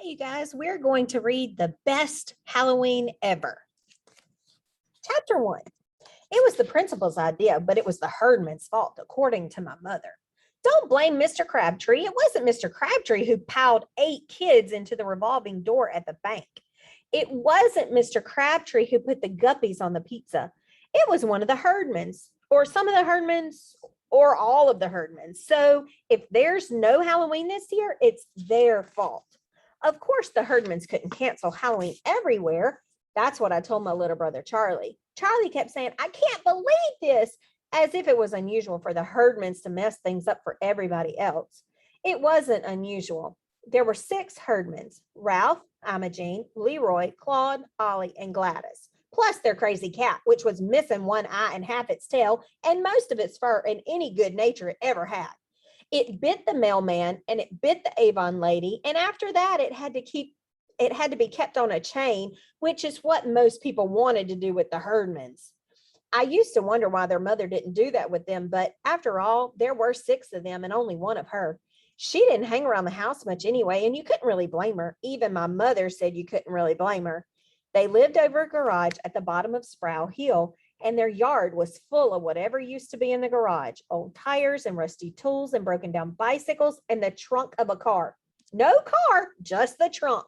You guys, we're going to read the best Halloween ever. Chapter 1. It was the principal's idea, but it was the herdman's fault, according to my mother. Don't blame Mr. Crabtree. It wasn't Mr. Crabtree who piled 8 kids into the revolving door at the bank. It wasn't Mr. Crabtree who put the guppies on the pizza. It was one of the herdmans, or some of the herdmans, or all of the herdmans. So if there's no Halloween this year, it's their fault. Of course, the herdmans couldn't cancel Halloween everywhere. That's what I told my little brother, Charlie. Charlie kept saying, I can't believe this, as if it was unusual for the herdmans to mess things up for everybody else. It wasn't unusual. There were 6 herdmans: Ralph, Imogene, Leroy, Claude, Ollie, and Gladys, plus their crazy cat, which was missing one eye and half its tail and most of its fur and any good nature it ever had. It bit the mailman and it bit the Avon lady, and after that it had to be kept on a chain, which is what most people wanted to do with the herdmans. I used to wonder why their mother didn't do that with them, but after all, there were 6 of them and only one of her. She didn't hang around the house much anyway, and you couldn't really blame her. Even my mother said you couldn't really blame her. They lived over a garage at the bottom of Sproul Hill, and their yard was full of whatever used to be in the garage: old tires and rusty tools and broken down bicycles and the trunk of a car. No car, just the trunk.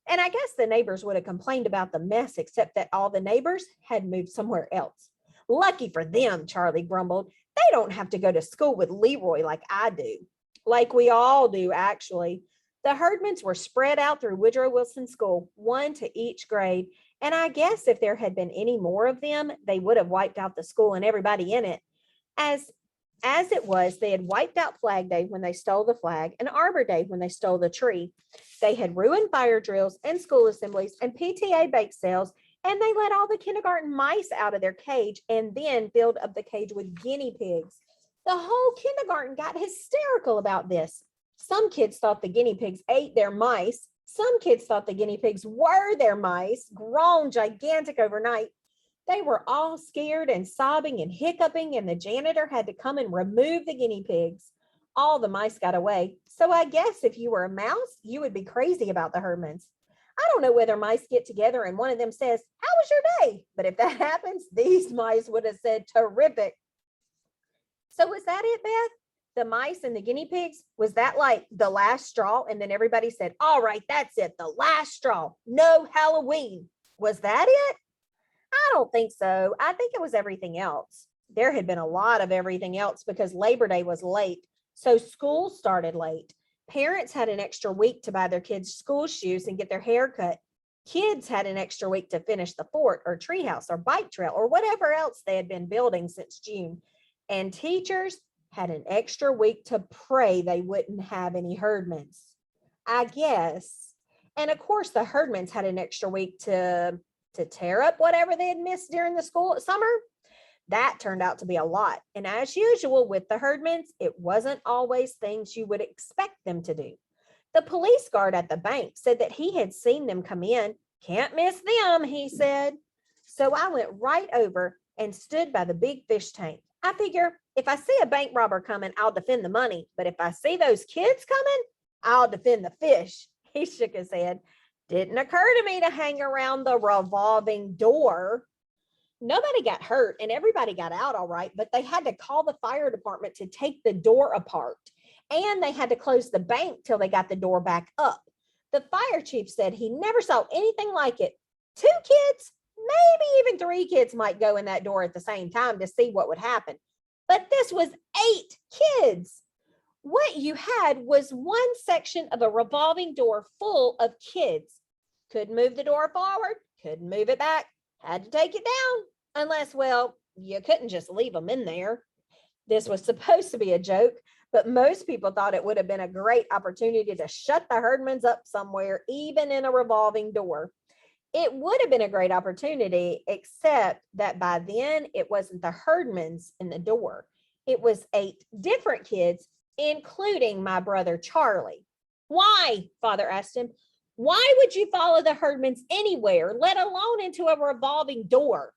And I guess the neighbors would have complained about the mess, except that all the neighbors had moved somewhere else. Lucky for them, Charlie grumbled. They don't have to go to school with Leroy like I do. Like we all do, actually. The herdmans were spread out through Woodrow Wilson School, 1 to each grade. And I guess if there had been any more of them, they would have wiped out the school and everybody in it. As it was, they had wiped out Flag Day when they stole the flag, and Arbor Day when they stole the tree. They had ruined fire drills and school assemblies and PTA bake sales, and they let all the kindergarten mice out of their cage and then filled up the cage with guinea pigs. The whole kindergarten got hysterical about this. Some kids thought the guinea pigs ate their mice. Some kids thought the guinea pigs were their mice, grown gigantic overnight. They were all scared and sobbing and hiccuping, and the janitor had to come and remove the guinea pigs. All the mice got away. So I guess if you were a mouse, you would be crazy about the herdmans. I don't know whether mice get together and one of them says, "How was your day?" But if that happens, these mice would have said, "Terrific." So was that it, Beth? The mice and the guinea pigs? Was that like the last straw? And then everybody said, "All right, that's it. The last straw. No Halloween." Was that it? I don't think so. I think it was everything else. There had been a lot of everything else because Labor Day was late. So school started late. Parents had an extra week to buy their kids school shoes and get their hair cut. Kids had an extra week to finish the fort or treehouse or bike trail or whatever else they had been building since June. And teachers had an extra week to pray they wouldn't have any herdmans, I guess. And of course, the herdmans had an extra week to tear up whatever they had missed during the school summer. That turned out to be a lot. And as usual with the herdmans, it wasn't always things you would expect them to do. The police guard at the bank said that he had seen them come in. "Can't miss them," he said. So I went right over and stood by the big fish tank. I figure if I see a bank robber coming, I'll defend the money. But if I see those kids coming, I'll defend the fish. He shook his head. Didn't occur to me to hang around the revolving door. Nobody got hurt and everybody got out all right, but they had to call the fire department to take the door apart. And they had to close the bank till they got the door back up. The fire chief said he never saw anything like it. 2 kids, maybe even 3 kids might go in that door at the same time to see what would happen. But this was 8 kids. What you had was one section of a revolving door full of kids. Couldn't move the door forward, couldn't move it back, had to take it down. Unless, well, you couldn't just leave them in there. This was supposed to be a joke, but most people thought it would have been a great opportunity to shut the herdmans up somewhere, even in a revolving door. It would have been a great opportunity, except that by then it wasn't the herdmans in the door. It was 8 different kids, including my brother Charlie. "Why?" Father asked him. "Why would you follow the herdmans anywhere, let alone into a revolving door?"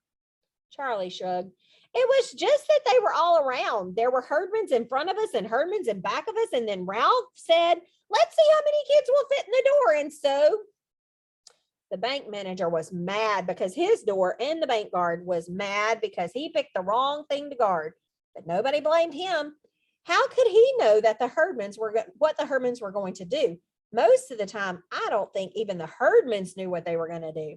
Charlie shrugged. "It was just that they were all around. There were herdmans in front of us and herdmans in back of us. And then Ralph said, 'Let's see how many kids kids will fit in the door. And so the bank manager was mad because his door, and the bank guard was mad because he picked the wrong thing to guard. But nobody blamed him. How could he know that what the Herdmans were going to do? Most of the time, I don't think even the Herdmans knew what they were going to do.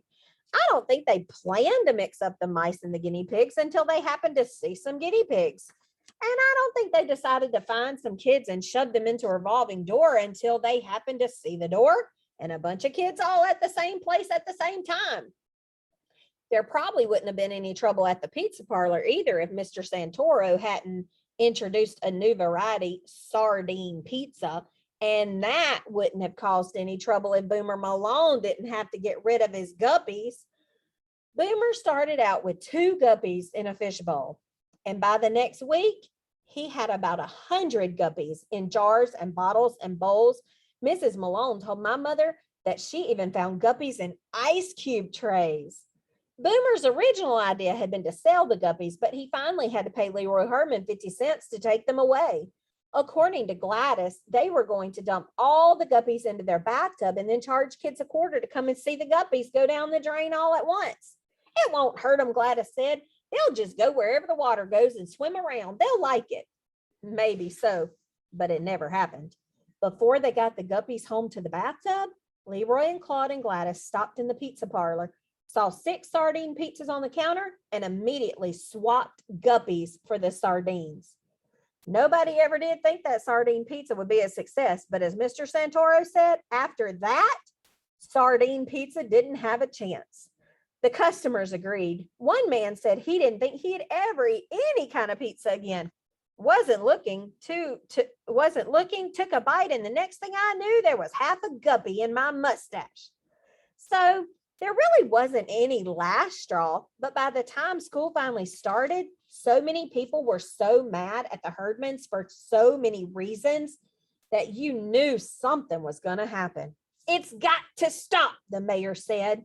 I don't think they planned to mix up the mice and the guinea pigs until they happened to see some guinea pigs. And I don't think they decided to find some kids and shove them into a revolving door until they happened to see the door and a bunch of kids all at the same place at the same time. There probably wouldn't have been any trouble at the pizza parlor either if Mr. Santoro hadn't introduced a new variety, sardine pizza. And that wouldn't have caused any trouble if Boomer Malone didn't have to get rid of his guppies. Boomer started out with 2 guppies in a fishbowl. And by the next week, he had about 100 guppies in jars and bottles and bowls. Mrs. Malone told my mother that she even found guppies in ice cube trays. Boomer's original idea had been to sell the guppies, but he finally had to pay Leroy Herman 50 cents to take them away. According to Gladys, they were going to dump all the guppies into their bathtub and then charge kids a quarter to come and see the guppies go down the drain all at once. It won't hurt them, Gladys said. They'll just go wherever the water goes and swim around. They'll like it. Maybe so, but it never happened. Before they got the guppies home to the bathtub, Leroy and Claude and Gladys stopped in the pizza parlor, saw 6 sardine pizzas on the counter, and immediately swapped guppies for the sardines. Nobody ever did think that sardine pizza would be a success, but as Mr. Santoro said, after that, sardine pizza didn't have a chance. The customers agreed. One man said he didn't think he'd ever eat any kind of pizza again. Wasn't looking, took a bite, and the next thing I knew, there was half a guppy in my mustache. So there really wasn't any last straw, but by the time school finally started, so many people were so mad at the Herdmans for so many reasons that you knew something was going to happen. It's got to stop, the mayor said,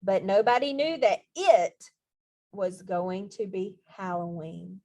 but nobody knew that it was going to be Halloween.